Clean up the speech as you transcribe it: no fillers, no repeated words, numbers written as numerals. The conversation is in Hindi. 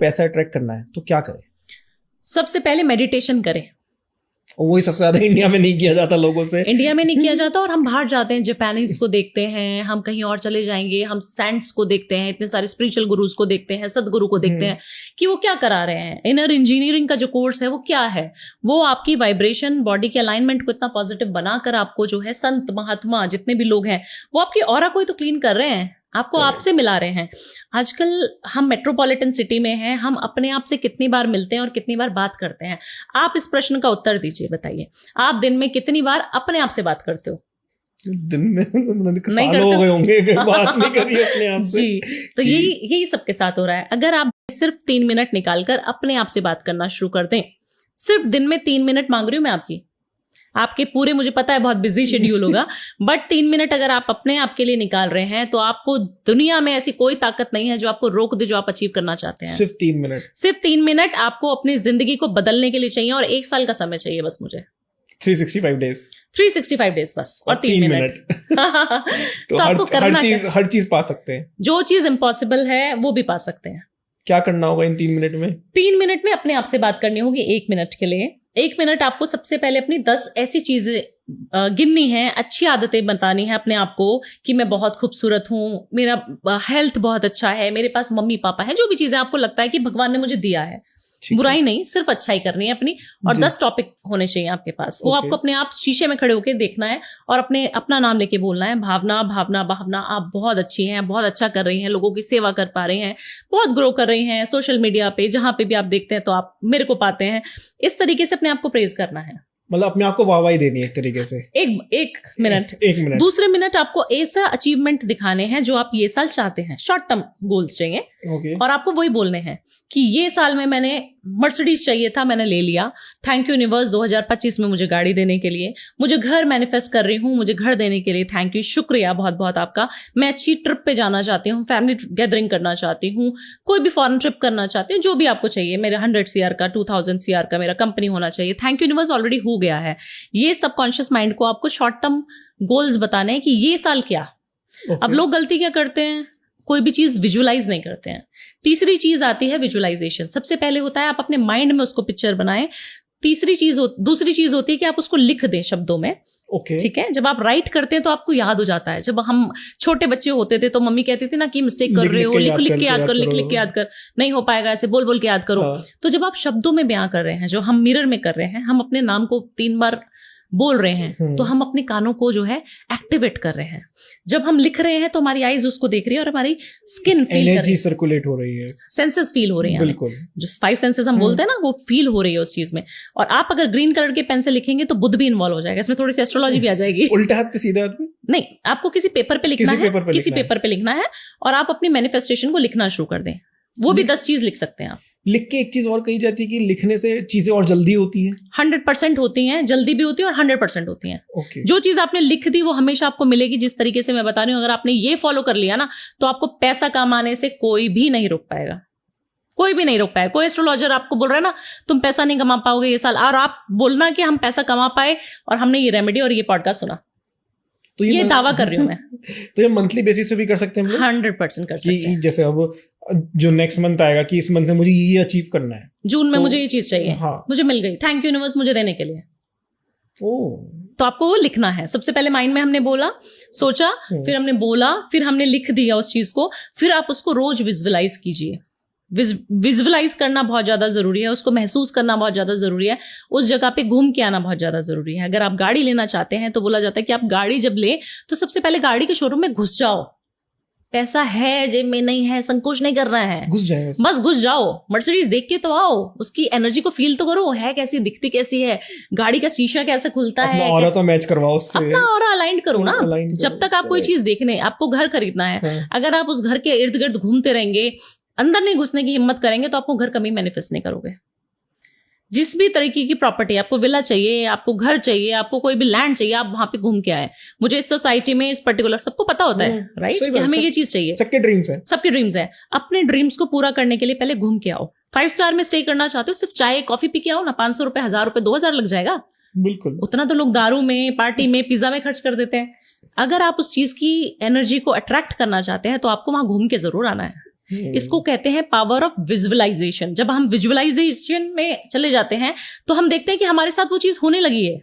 पैसा अट्रैक्ट करना है तो क्या करें? सबसे पहले मेडिटेशन करें। वही सबसे ज्यादा इंडिया में नहीं किया जाता लोगों से। इंडिया में नहीं किया जाता, और हम बाहर जाते हैं, जापानीज को देखते हैं, हम कहीं और चले जाएंगे, हम सेंट्स को देखते हैं, इतने सारे स्पिरिचुअल गुरुज को देखते हैं, सदगुरु को देखते हैं कि वो क्या करा रहे हैं। इनर इंजीनियरिंग का जो कोर्स है वो क्या है, वो आपकी वाइब्रेशन, बॉडी के अलाइनमेंट को इतना पॉजिटिव बनाकर आपको जो है संत महात्मा जितने भी लोग हैं वो आपकी ऑरा को ही तो क्लीन कर रहे हैं, आपको आपसे मिला रहे हैं। आजकल हम मेट्रोपॉलिटन सिटी में हैं, हम अपने आप से कितनी बार मिलते हैं और कितनी बार बात करते हैं? आप इस प्रश्न का उत्तर दीजिए, बताइए आप दिन में कितनी बार अपने आप से बात करते हो? दिन में साल हो गए होंगे बात नहीं करी अपने आप से। जी, तो यही सबके साथ हो रहा है। अगर आप सिर्फ 3 मिनट निकालकर अपने आप से बात करना शुरू कर दें, सिर्फ दिन में 3 मिनट मांग रही हूं मैं आपके पूरे, मुझे पता है बहुत बिजी शेड्यूल होगा, बट 3 मिनट अगर आप अपने आप के लिए निकाल रहे हैं तो आपको दुनिया में ऐसी कोई ताकत नहीं है जो आपको रोक दे जो आप अचीव करना चाहते हैं। सिर्फ 3 मिनट, सिर्फ 3 मिनट आपको अपनी जिंदगी को बदलने के लिए चाहिए, और 1 साल का समय चाहिए बस मुझे। 365 डेज 365 डेज बस, और 3 मिनट तो आपको करना हर चीज पा सकते हैं। जो चीज इम्पॉसिबल है वो भी पा सकते हैं। क्या करना होगा इन 3 मिनट में? 3 मिनट में अपने आप से बात करनी होगी 1 मिनट के लिए। 1 मिनट आपको सबसे पहले अपनी 10 ऐसी चीजें गिननी है, अच्छी आदतें बतानी है अपने आप को कि मैं बहुत खूबसूरत हूँ, मेरा हेल्थ बहुत अच्छा है, मेरे पास मम्मी पापा है, जो भी चीजें आपको लगता है कि भगवान ने मुझे दिया है। बुराई नहीं, सिर्फ अच्छाई करनी है अपनी, और 10 टॉपिक होने चाहिए आपके पास। वो आपको अपने आप शीशे में खड़े होकर देखना है और अपना नाम लेके बोलना है, भावना भावना भावना, आप बहुत अच्छी हैं, बहुत अच्छा कर रही हैं, लोगों की सेवा कर पा रही हैं, बहुत ग्रो कर रही हैं, सोशल मीडिया पे जहां पे भी आप देखते हैं तो आप मेरे को पाते हैं। इस तरीके से अपने आप को प्रेज करना है, मतलब अपने आप को वाहवाही देनी है एक तरीके से। एक मिनट। दूसरे मिनट आपको ऐसा अचीवमेंट दिखाने हैं जो आप ये साल चाहते हैं, शॉर्ट टर्म गोल्स चाहिए। और आपको वही बोलने हैं कि ये साल में मैंने मर्सिडीज चाहिए था, मैंने ले लिया, थैंक यू यूनिवर्स 2025 में मुझे गाड़ी देने के लिए। मुझे घर मैनिफेस्ट कर रही हूँ, मुझे घर देने के लिए थैंक यू, शुक्रिया बहुत बहुत आपका। मैं अच्छी ट्रिप पे जाना चाहती हूँ, फैमिली गैदरिंग करना चाहती हूँ, कोई भी फॉरेन ट्रिप करना चाहती हूँ, जो भी आपको चाहिए। मेरा 100 CR का, 2000 CR का मेरा कंपनी होना चाहिए, थैंक यू यूनिवर्स ऑलरेडी हो गया है। ये सबकॉन्शियस माइंड को आपको शॉर्ट टर्म गोल्स बताने हैं कि ये साल क्या। अब लोग गलती क्या करते हैं, कोई भी चीज विजुअलाइज नहीं करते हैं। तीसरी चीज आती है विजुअलाइजेशन। सबसे पहले होता है आप अपने माइंड में उसको पिक्चर बनाएं। दूसरी चीज होती है कि आप उसको लिख दें शब्दों में। ठीक है, जब आप राइट करते हैं तो आपको याद हो जाता है। जब हम छोटे बच्चे होते थे तो मम्मी कहती थी ना कि मिस्टेक कर रहे हो, लिख के याद कर, नहीं हो पाएगा, ऐसे बोल के याद करो। तो जब आप शब्दों में बयां कर रहे हैं, जो हम मिरर में कर रहे हैं, हम अपने नाम को 3 बार बोल रहे हैं, तो हम अपने कानों को जो है एक्टिवेट कर रहे हैं। जब हम लिख रहे हैं तो हमारी आईज उसको देख रही है और हमारी स्किन फील कर रही है, एनर्जी सर्कुलेट हो रही है, सेंसेस फील हो रही हैं, बिल्कुल जो 5 सेंसेस हम बोलते हैं ना, वो फील हो रही है उस चीज में। और आप अगर ग्रीन कलर के पेन से लिखेंगे तो बुध भी इन्वॉल्व हो जाएगा, इसमें थोड़ी सी एस्ट्रोलॉजी भी आ जाएगी। उल्टा हाथ पे सीधा हाथ पे नहीं, आपको किसी पेपर पे लिखना है, किसी पेपर पे लिखना है, और आप अपनी मैनिफेस्टेशन को लिखना शुरू कर दें। वो भी 10 चीज लिख सकते हैं आप। लिख के एक चीज और कही जाती है कि लिखने से चीजें और जल्दी होती हैं। 100% होती हैं, जल्दी भी होती है और 100% होती हैं। जो चीज आपने लिख दी वो हमेशा आपको मिलेगी। जिस तरीके से मैं बता रही हूँ, अगर आपने ये फॉलो कर लिया ना तो आपको पैसा कमाने से कोई भी नहीं रोक पाएगा, कोई भी नहीं रोक पाएगा। कोई एस्ट्रोलॉजर आपको बोल रहा है ना तुम पैसा नहीं कमा पाओगे ये साल, और आप बोलना कि हम पैसा कमा पाए और हमने ये रेमेडी और ये पॉडकास्ट सुना, तो ये दावा कर रही हूँ मैं। तो ये मंथली बेसिस पे भी कर सकते हैं हम लोग? 100% कर सकते हैं। जैसे अब जो नेक्स्ट मंथ आएगा कि इस मंथ में मुझे ये अचीव करना है, जून में मुझे ये चीज चाहिए, मुझे मिल गई, थैंक यू यूनिवर्स मुझे देने के लिए। तो आपको वो लिखना है। सबसे पहले माइंड में हमने बोला, सोचा, फिर हमने बोला, फिर हमने लिख दिया उस चीज को, फिर आप उसको रोज विजुअलाइज कीजिए। विजुअलाइज करना बहुत ज्यादा जरूरी है, उसको महसूस करना बहुत ज्यादा जरूरी है, उस जगह पे घूम के आना बहुत ज्यादा जरूरी है। अगर आप गाड़ी लेना चाहते हैं तो बोला जाता है कि आप गाड़ी जब ले तो सबसे पहले गाड़ी के शोरूम में घुस जाओ। पैसा है जेब में, नहीं है, संकोच नहीं करना है, घुस जाए, बस घुस जाओ। मर्सिडीज देख के तो आओ, उसकी एनर्जी को फील तो करो, है कैसी, दिखती कैसी है, गाड़ी का शीशा कैसे खुलता है, अपना ऑरा तो मैच करवाओ उससे, अपना ऑरा अलाइन करो ना। जब तक आप कोई चीज देखने, आपको घर खरीदना है, अगर आप उस घर के इर्द गिर्द घूमते रहेंगे, अंदर नहीं घुसने की हिम्मत करेंगे, तो आपको घर कभी मैनिफेस्ट नहीं करोगे। जिस भी तरीके की प्रॉपर्टी, आपको विला चाहिए, आपको घर चाहिए, आपको कोई भी लैंड चाहिए, आप वहां पे घूम के आए। मुझे इस सोसाइटी में इस पर्टिकुलर, सबको पता होता है राइट कि हमें ये चीज चाहिए, सबके ड्रीम्स है। अपने ड्रीम्स को पूरा करने के लिए पहले घूम के आओ। 5 स्टार में स्टे करना चाहते हो, सिर्फ चाय कॉफी पी के आओ ना, 500 रुपए, 1000 रुपए, 2000 लग जाएगा। बिल्कुल, उतना तो लोग दारू में, पार्टी में, पिज्जा में खर्च कर देते हैं। अगर आप उस चीज की एनर्जी को अट्रैक्ट करना चाहते हैं तो आपको वहां घूम के जरूर आना है। इसको कहते हैं पावर ऑफ विजुअलाइजेशन। जब हम विजुअलाइजेशन में चले जाते हैं तो हम देखते हैं कि हमारे साथ वो चीज होने लगी है।